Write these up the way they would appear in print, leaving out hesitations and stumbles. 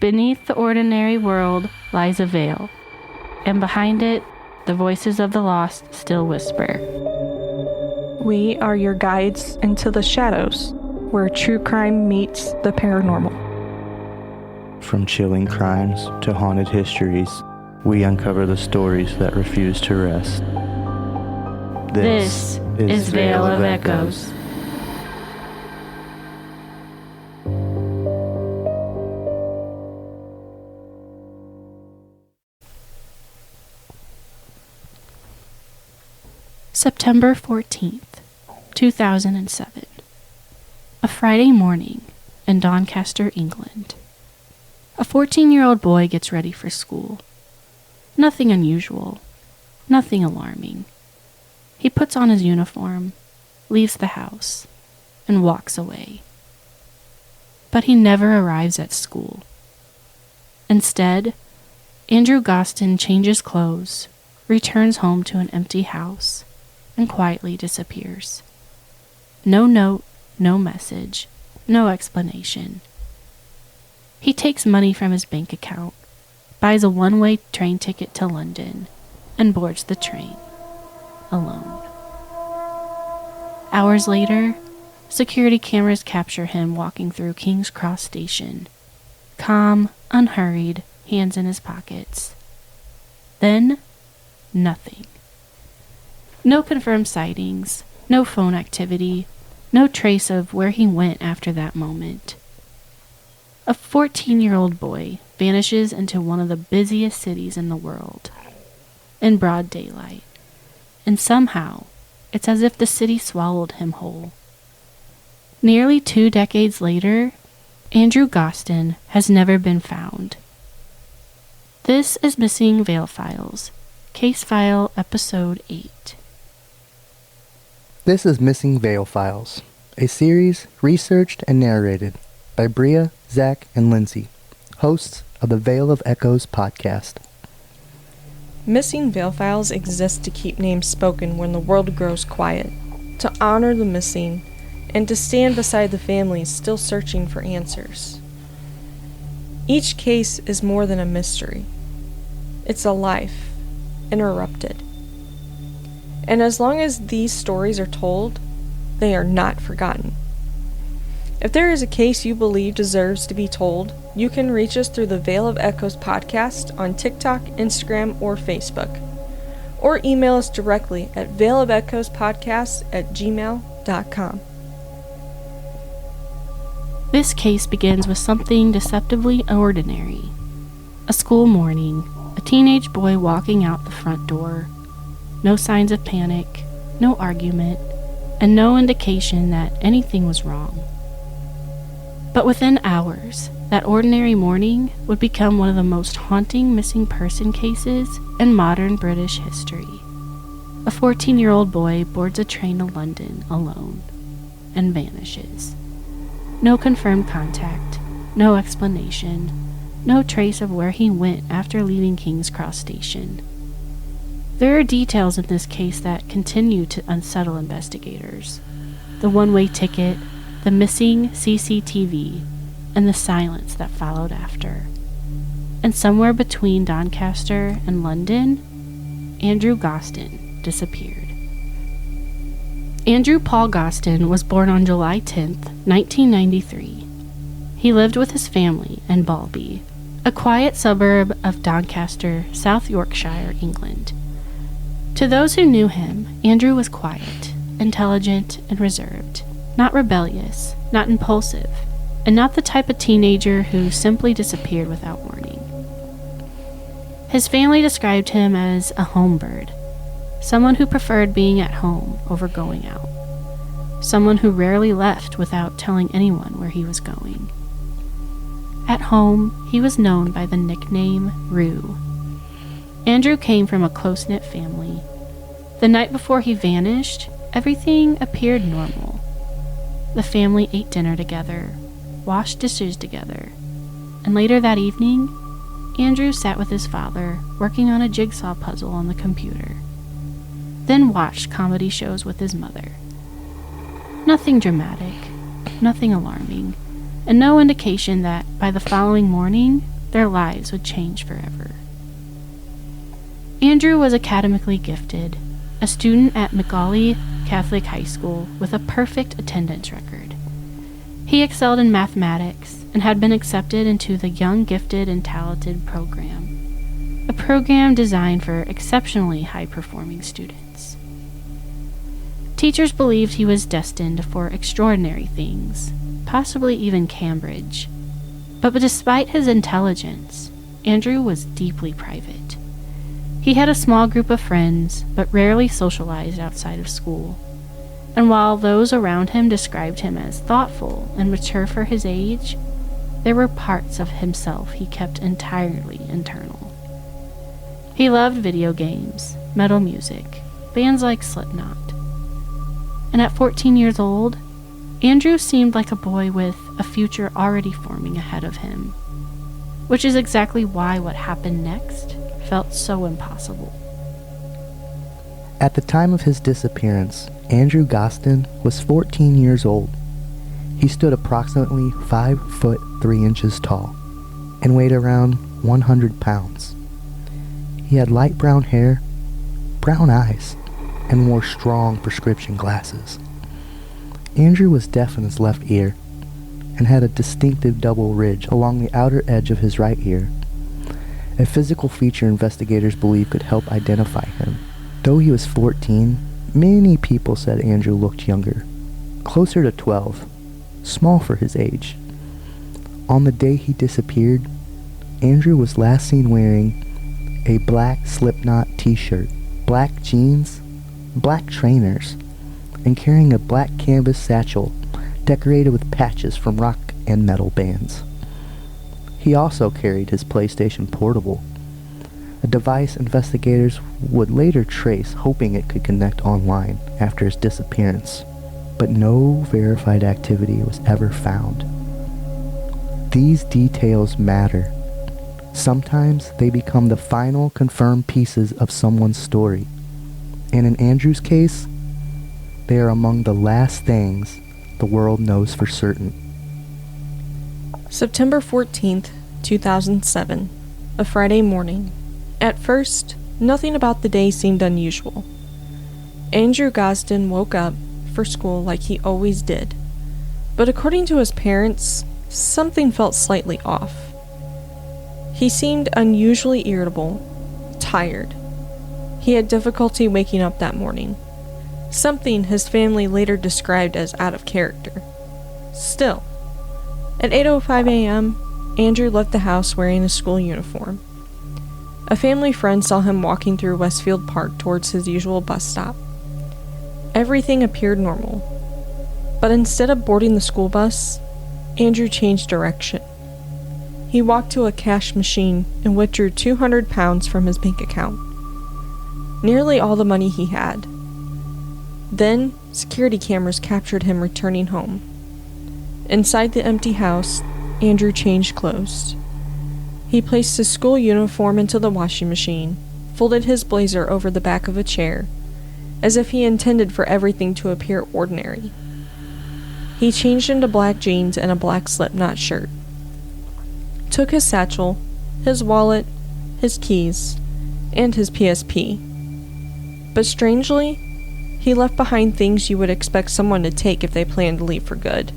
Beneath the ordinary world lies a veil, and behind it, the voices of the lost still whisper. We are your guides into the shadows, where true crime meets the paranormal. From chilling crimes to haunted histories, we uncover the stories that refuse to rest. This is Veil of Echoes. September 14th, 2007. A Friday morning in Doncaster, England. A 14-year-old boy gets ready for school. Nothing unusual, nothing alarming. He puts on his uniform, leaves the house, and walks away. But he never arrives at school. Instead, Andrew Gosden changes clothes, returns home to an empty house, and quietly disappears. No note, no message, no explanation. He takes money from his bank account, buys a one-way train ticket to London, and boards the train, alone. Hours later, security cameras capture him walking through King's Cross Station, calm, unhurried, hands in his pockets. Then, nothing. No confirmed sightings, no phone activity, no trace of where he went after that moment. A 14-year-old boy vanishes into one of the busiest cities in the world, in broad daylight, and somehow it's as if the city swallowed him whole. Nearly 2 decades later, Andrew Gosden has never been found. This is Missing Veil Files, Case File Episode 8. This is Missing Veil Files, a series researched and narrated by Bria, Zach, and Lindsay, hosts of the Veil of Echoes podcast. Missing Veil Files exist to keep names spoken when the world grows quiet, to honor the missing, and to stand beside the families still searching for answers. Each case is more than a mystery. It's a life, interrupted. And as long as these stories are told, they are not forgotten. If there is a case you believe deserves to be told, you can reach us through the Veil of Echoes podcast on TikTok, Instagram, or Facebook. Or email us directly at veilofechoespodcast@gmail.com. This case begins with something deceptively ordinary. A school morning, a teenage boy walking out the front door. No signs of panic, no argument, and no indication that anything was wrong. But within hours, that ordinary morning would become one of the most haunting missing person cases in modern British history. A 14-year-old boy boards a train to London alone and vanishes. No confirmed contact, no explanation, no trace of where he went after leaving King's Cross Station. There are details in this case that continue to unsettle investigators. The one-way ticket, the missing CCTV, and the silence that followed after. And somewhere between Doncaster and London, Andrew Gosden disappeared. Andrew Paul Gosden was born on July 10th, 1993. He lived with his family in Balby, a quiet suburb of Doncaster, South Yorkshire, England. To those who knew him, Andrew was quiet, intelligent, and reserved. Not rebellious, not impulsive, and not the type of teenager who simply disappeared without warning. His family described him as a home bird, someone who preferred being at home over going out, someone who rarely left without telling anyone where he was going. At home, he was known by the nickname Roo. Andrew came from a close-knit family. The night before he vanished, everything appeared normal. The family ate dinner together, washed dishes together, and later that evening, Andrew sat with his father, working on a jigsaw puzzle on the computer, then watched comedy shows with his mother. Nothing dramatic, nothing alarming, and no indication that by the following morning, their lives would change forever. Andrew was academically gifted, a student at McGauley Catholic High School with a perfect attendance record. He excelled in mathematics and had been accepted into the Young Gifted and Talented program, a program designed for exceptionally high-performing students. Teachers believed he was destined for extraordinary things, possibly even Cambridge. But despite his intelligence, Andrew was deeply private. He had a small group of friends, but rarely socialized outside of school. And while those around him described him as thoughtful and mature for his age, there were parts of himself he kept entirely internal. He loved video games, metal music, bands like Slipknot. And at 14 years old, Andrew seemed like a boy with a future already forming ahead of him, which is exactly why what happened next felt so impossible. At the time of his disappearance, Andrew Gosden was 14 years old. He stood approximately 5 foot 3 inches tall and weighed around 100 pounds. He had light brown hair, brown eyes, and wore strong prescription glasses. Andrew was deaf in his left ear and had a distinctive double ridge along the outer edge of his right ear, a physical feature investigators believe could help identify him. Though he was 14, many people said Andrew looked younger, closer to 12, small for his age. On the day he disappeared, Andrew was last seen wearing a black Slipknot t-shirt, black jeans, black trainers, and carrying a black canvas satchel decorated with patches from rock and metal bands. He also carried his PlayStation Portable, a device investigators would later trace, hoping it could connect online after his disappearance, but no verified activity was ever found. These details matter. Sometimes they become the final confirmed pieces of someone's story, and in Andrew's case, they are among the last things the world knows for certain. September 14th, 2007, a Friday morning. At first, nothing about the day seemed unusual. Andrew Gosden woke up for school like he always did, but according to his parents, something felt slightly off. He seemed unusually irritable, tired. He had difficulty waking up that morning, something his family later described as out of character. Still, at 8:05 a.m., Andrew left the house wearing a school uniform. A family friend saw him walking through Westfield Park towards his usual bus stop. Everything appeared normal, but instead of boarding the school bus, Andrew changed direction. He walked to a cash machine and withdrew 200 pounds from his bank account, nearly all the money he had. Then, security cameras captured him returning home. Inside the empty house, Andrew changed clothes. He placed his school uniform into the washing machine, folded his blazer over the back of a chair, as if he intended for everything to appear ordinary. He changed into black jeans and a black Slipknot shirt, took his satchel, his wallet, his keys, and his PSP. But strangely, he left behind things you would expect someone to take if they planned to leave for good.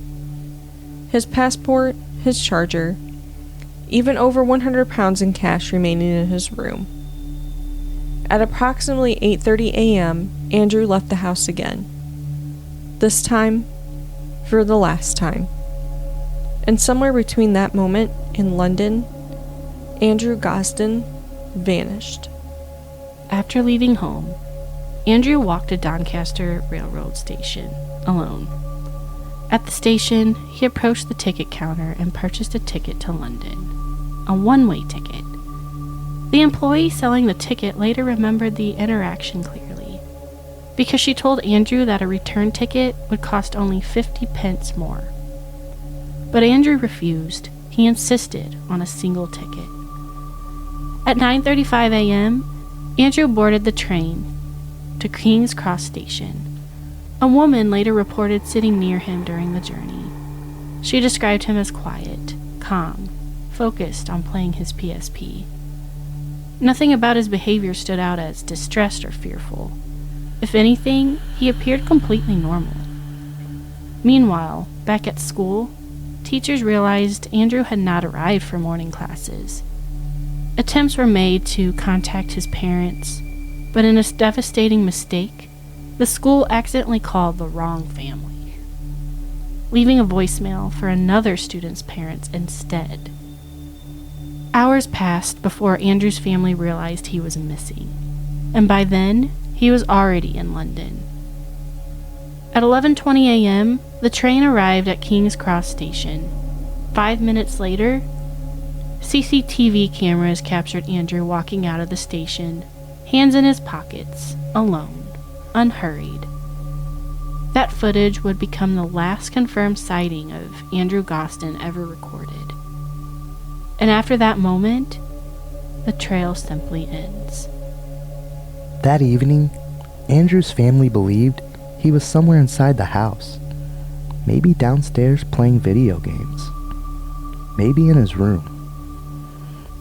His passport, his charger, even over 100 pounds in cash remaining in his room. At approximately 8:30 a.m., Andrew left the house again. This time, for the last time. And somewhere between that moment in London, Andrew Gosden vanished. After leaving home, Andrew walked to Doncaster railroad station, alone. At the station, he approached the ticket counter and purchased a ticket to London, a one-way ticket. The employee selling the ticket later remembered the interaction clearly, because she told Andrew that a return ticket would cost only 50 pence more. But Andrew refused. He insisted on a single ticket. At 9:35 a.m., Andrew boarded the train to King's Cross Station. A woman later reported sitting near him during the journey. She described him as quiet, calm, focused on playing his PSP. Nothing about his behavior stood out as distressed or fearful. If anything, he appeared completely normal. Meanwhile, back at school, teachers realized Andrew had not arrived for morning classes. Attempts were made to contact his parents, but in a devastating mistake, the school accidentally called the wrong family, leaving a voicemail for another student's parents instead. Hours passed before Andrew's family realized he was missing, and by then, he was already in London. At 11:20 a.m., the train arrived at King's Cross Station. 5 minutes later, CCTV cameras captured Andrew walking out of the station, hands in his pockets, alone, unhurried. That footage would become the last confirmed sighting of Andrew Gosden ever recorded. And after that moment, the trail simply ends. That evening, Andrew's family believed he was somewhere inside the house. Maybe downstairs playing video games. Maybe in his room.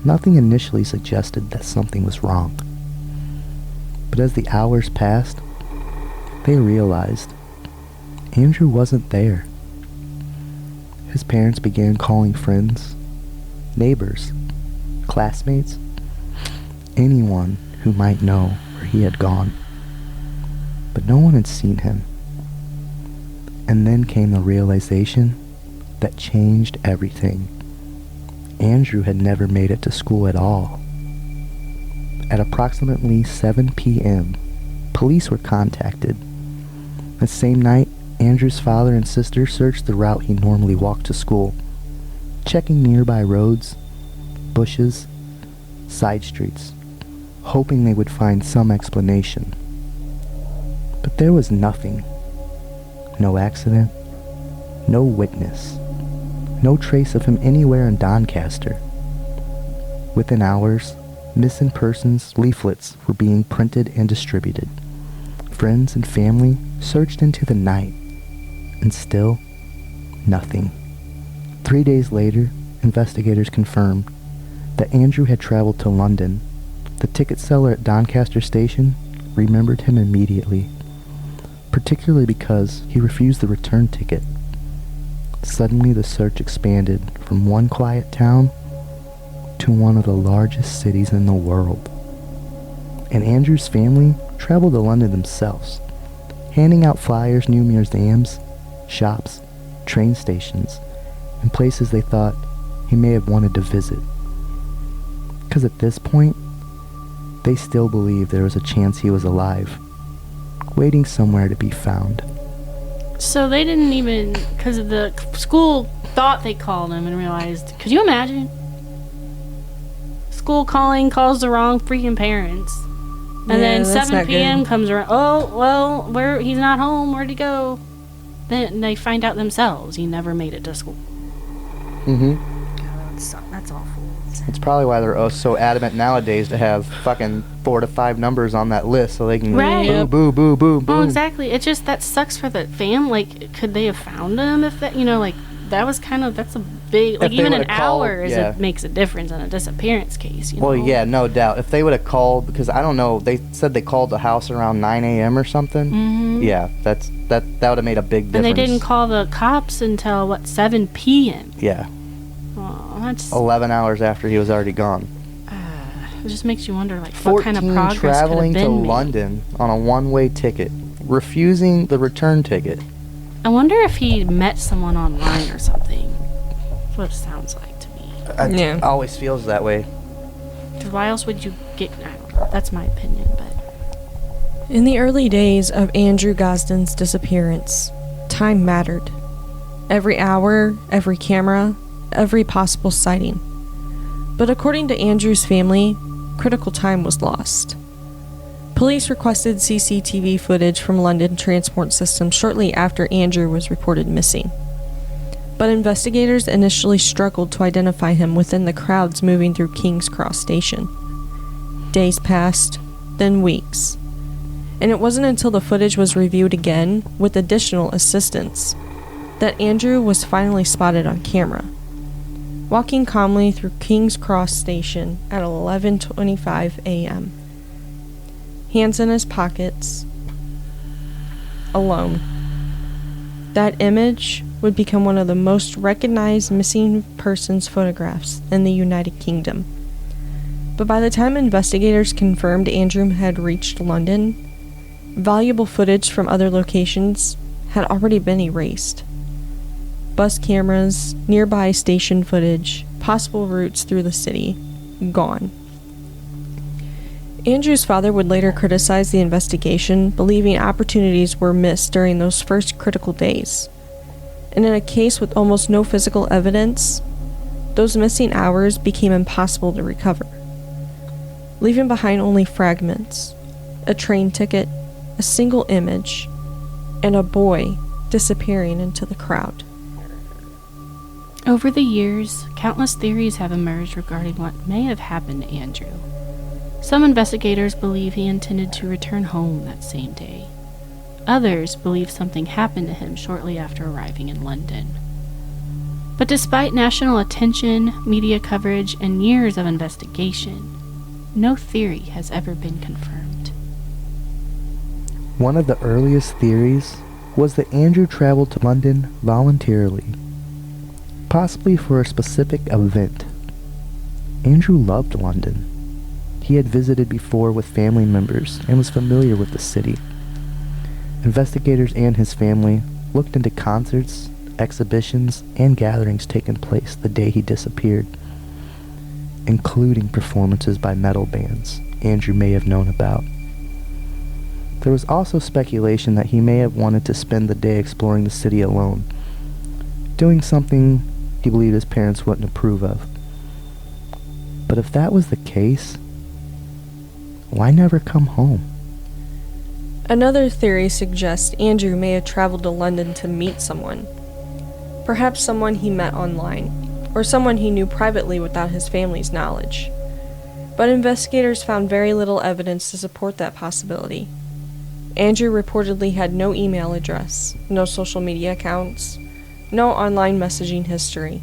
Nothing initially suggested that something was wrong. But as the hours passed, they realized Andrew wasn't there. His parents began calling friends, neighbors, classmates, anyone who might know where he had gone. But no one had seen him. And then came the realization that changed everything. Andrew had never made it to school at all. At approximately 7 p.m., police were contacted. The same night, Andrew's father and sister searched the route he normally walked to school, checking nearby roads, bushes, side streets, hoping they would find some explanation. But there was nothing. No accident, no witness, no trace of him anywhere in Doncaster. Within hours, missing persons leaflets were being printed and distributed. Friends and family searched into the night, and still, nothing. 3 days later, investigators confirmed that Andrew had traveled to London. The ticket seller at Doncaster station remembered him immediately, particularly because he refused the return ticket. Suddenly, the search expanded from one quiet town to one of the largest cities in the world. And Andrew's family traveled to London themselves, handing out flyers near museums, shops, train stations, and places they thought he may have wanted to visit. Because at this point, they still believed there was a chance he was alive, waiting somewhere to be found. So they didn't even, because the school thought they called him and realized, could you imagine? School calls the wrong freaking parents. And then 7 p.m. comes around, oh, well, he's not home, where'd he go? Then they find out themselves he never made it to school. Mm-hmm. God, that's awful. It's probably why they're so adamant nowadays to have fucking 4 to 5 numbers on that list so they can right. boo, boo, boo, boo. Oh, exactly. It just, that sucks for the fam. Like, could they have found him if that, like, that was kind of, that's a big, like, even an hour it makes a difference in a disappearance case, Well, yeah, no doubt. If they would have called, because I don't know, they said they called the house around 9 a.m. or something. Mm-hmm. Yeah, that would have made a big difference. And they didn't call the cops until, 7 p.m.? Yeah. Oh, that's 11 hours after he was already gone. It just makes you wonder, what kind of progress traveling could have been to made. London on a one-way ticket, refusing the return ticket. I wonder if he met someone online or something. That's what it sounds like to me. It always feels that way. Because why else would you get... I don't know. That's my opinion, but... In the early days of Andrew Gosden's disappearance, time mattered. Every hour, every camera, every possible sighting. But according to Andrew's family, critical time was lost. Police requested CCTV footage from London transport systems shortly after Andrew was reported missing. But investigators initially struggled to identify him within the crowds moving through King's Cross Station. Days passed, then weeks. And it wasn't until the footage was reviewed again, with additional assistance, that Andrew was finally spotted on camera, walking calmly through King's Cross Station at 11:25 a.m., hands in his pockets, alone. That image would become one of the most recognized missing persons photographs in the United Kingdom. But by the time investigators confirmed Andrew had reached London, valuable footage from other locations had already been erased. Bus cameras, nearby station footage, possible routes through the city, gone. Andrew's father would later criticize the investigation, believing opportunities were missed during those first critical days. And in a case with almost no physical evidence, those missing hours became impossible to recover, leaving behind only fragments, a train ticket, a single image, and a boy disappearing into the crowd. Over the years, countless theories have emerged regarding what may have happened to Andrew. Some investigators believe he intended to return home that same day. Others believe something happened to him shortly after arriving in London. But despite national attention, media coverage, and years of investigation, no theory has ever been confirmed. One of the earliest theories was that Andrew traveled to London voluntarily, possibly for a specific event. Andrew loved London. He had visited before with family members and was familiar with the city. Investigators and his family looked into concerts, exhibitions, and gatherings taking place the day he disappeared, including performances by metal bands Andrew may have known about. There was also speculation that he may have wanted to spend the day exploring the city alone, doing something he believed his parents wouldn't approve of. But if that was the case, why never come home? Another theory suggests Andrew may have traveled to London to meet someone. Perhaps someone he met online, or someone he knew privately without his family's knowledge. But investigators found very little evidence to support that possibility. Andrew reportedly had no email address, no social media accounts, no online messaging history.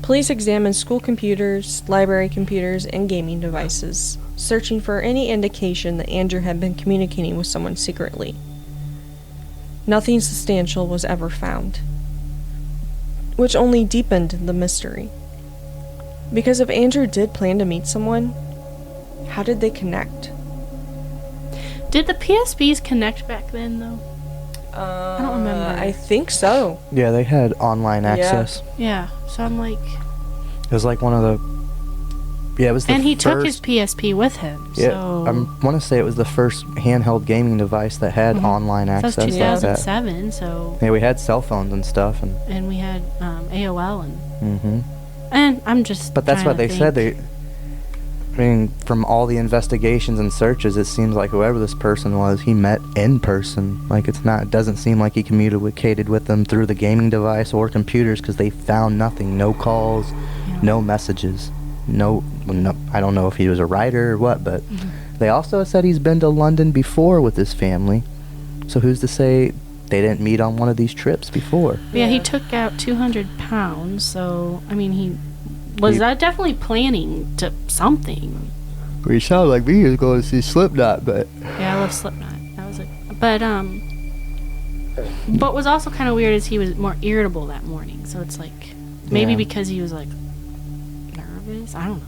Police examined school computers, library computers, and gaming devices, searching for any indication that Andrew had been communicating with someone secretly. Nothing substantial was ever found, which only deepened the mystery. Because if Andrew did plan to meet someone, how did they connect? Did the PSBs connect back then, though? I don't remember. I think so. Yeah, they had online access. Yeah, so I'm like... It was like one of the... Yeah, it was the And he first, took his PSP with him, Yeah, so... I want to say it was the first handheld gaming device that had online That access was like that. 2007, so... Yeah, we had cell phones and stuff, And we had AOL, and... And I'm just But that's trying what to they said. think. I mean, from all the investigations and searches, it seems like whoever this person was, he met in person. Like, it doesn't seem like he communicated with them through the gaming device or computers, because they found nothing. No calls, no messages, no, I don't know if he was a writer or what, but they also said he's been to London before with his family. So who's to say they didn't meet on one of these trips before? Yeah, he took out 200 pounds, so, I mean, he was definitely planning to something. Well, he sounded like me. He was going to see Slipknot, but... Yeah, I love Slipknot. That was it. But what was also kind of weird is he was more irritable that morning, so it's like, maybe because he was, like, nervous? I don't know.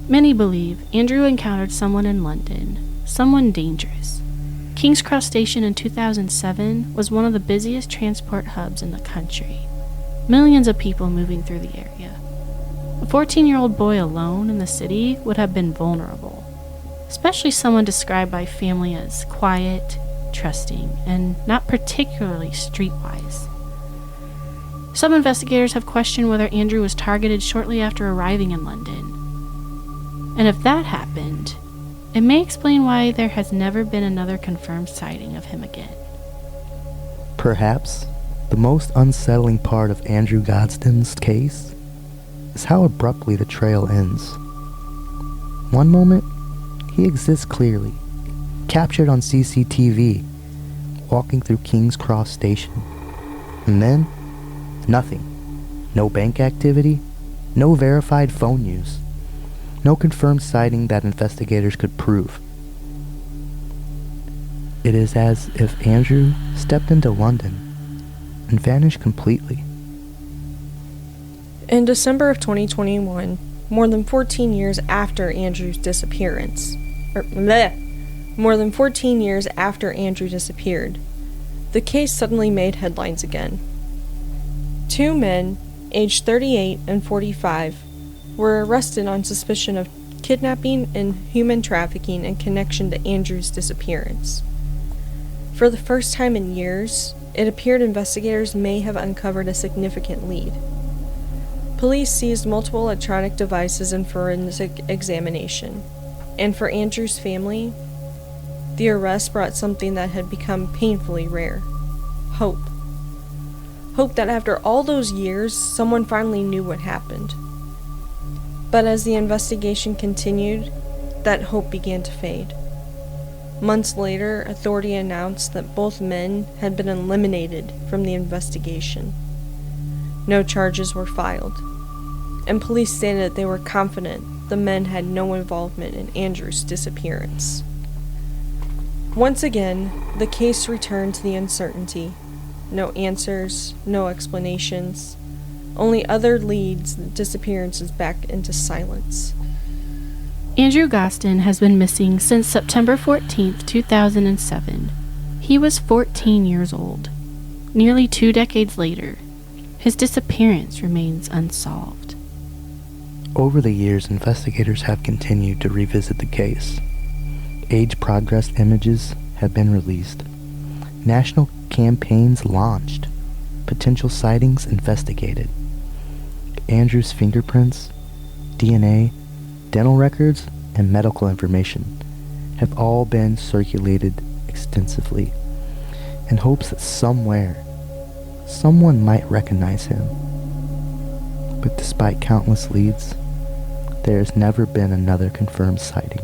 Many believe Andrew encountered someone in London, someone dangerous. King's Cross Station in 2007 was one of the busiest transport hubs in the country. Millions of people moving through the area. A 14-year-old boy alone in the city would have been vulnerable, especially someone described by family as quiet, trusting, and not particularly streetwise. Some investigators have questioned whether Andrew was targeted shortly after arriving in London. And if that happened, it may explain why there has never been another confirmed sighting of him again. Perhaps the most unsettling part of Andrew Gosden's case is how abruptly the trail ends. One moment, he exists clearly, captured on CCTV, walking through King's Cross Station. And then, nothing. No bank activity, no verified phone use, no confirmed sighting that investigators could prove. It is as if Andrew stepped into London and vanished completely. In December of 2021, more than 14 years after Andrew's disappearance, more than 14 years after Andrew disappeared, the case suddenly made headlines again. Two men, aged 38 and 45, were arrested on suspicion of kidnapping and human trafficking in connection to Andrew's disappearance. For the first time in years, it appeared investigators may have uncovered a significant lead. Police seized multiple electronic devices in forensic examination, and for Andrew's family, the arrest brought something that had become painfully rare: hope. Hope that after all those years, someone finally knew what happened. But as the investigation continued, that hope began to fade. Months later, authority announced that both men had been eliminated from the investigation. No charges were filed, and police stated that they were confident the men had no involvement in Andrew's disappearance. Once again, the case returned to the uncertainty. No answers, no explanations, only other leads, the disappearances back into silence. Andrew Gosden has been missing since September 14, 2007. He was 14 years old. Nearly 2 decades later, his disappearance remains unsolved. Over the years, investigators have continued to revisit the case. Age progress images have been released. National campaigns launched. Potential sightings investigated. Andrew's fingerprints, DNA, dental records, and medical information have all been circulated extensively in hopes that somewhere, someone might recognize him. But despite countless leads, there has never been another confirmed sighting.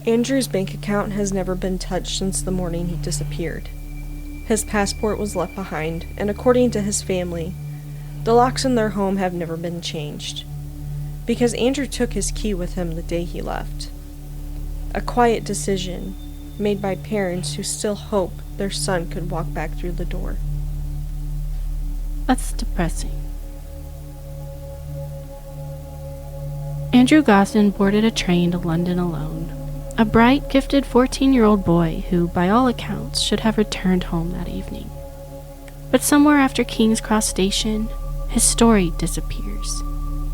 Andrew's bank account has never been touched since the morning he disappeared. His passport was left behind, and according to his family, the locks in their home have never been changed, because Andrew took his key with him the day he left. A quiet decision made by parents who still hope their son could walk back through the door. That's depressing. Andrew Gosden boarded a train to London alone. A bright, gifted 14-year-old boy who, by all accounts, should have returned home that evening. But somewhere after King's Cross Station, his story disappears.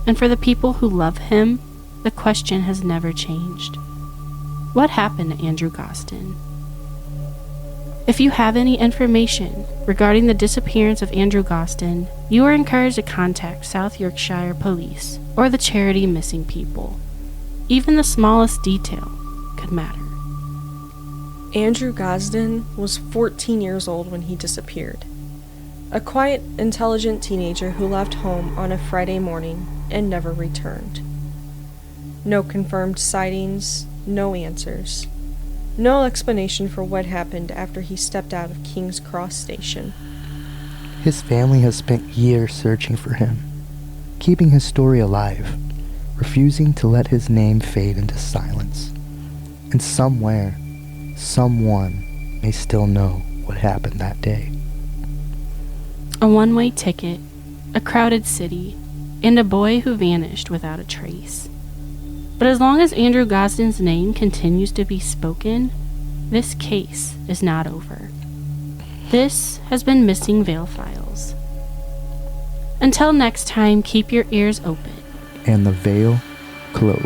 And for the people who love him, the question has never changed. What happened to Andrew Gosden? If you have any information regarding the disappearance of Andrew Gosden, you are encouraged to contact South Yorkshire Police or the charity Missing People. Even the smallest detail could matter. Andrew Gosden was 14 years old when he disappeared. A quiet, intelligent teenager who left home on a Friday morning and never returned. No confirmed sightings, no answers. No explanation for what happened after he stepped out of King's Cross Station. His family has spent years searching for him, keeping his story alive, refusing to let his name fade into silence. And somewhere, someone may still know what happened that day. A one-way ticket, a crowded city, and a boy who vanished without a trace. But as long as Andrew Gosden's name continues to be spoken, this case is not over. This has been Missing Veil Files. Until next time, keep your ears open. And the veil closed.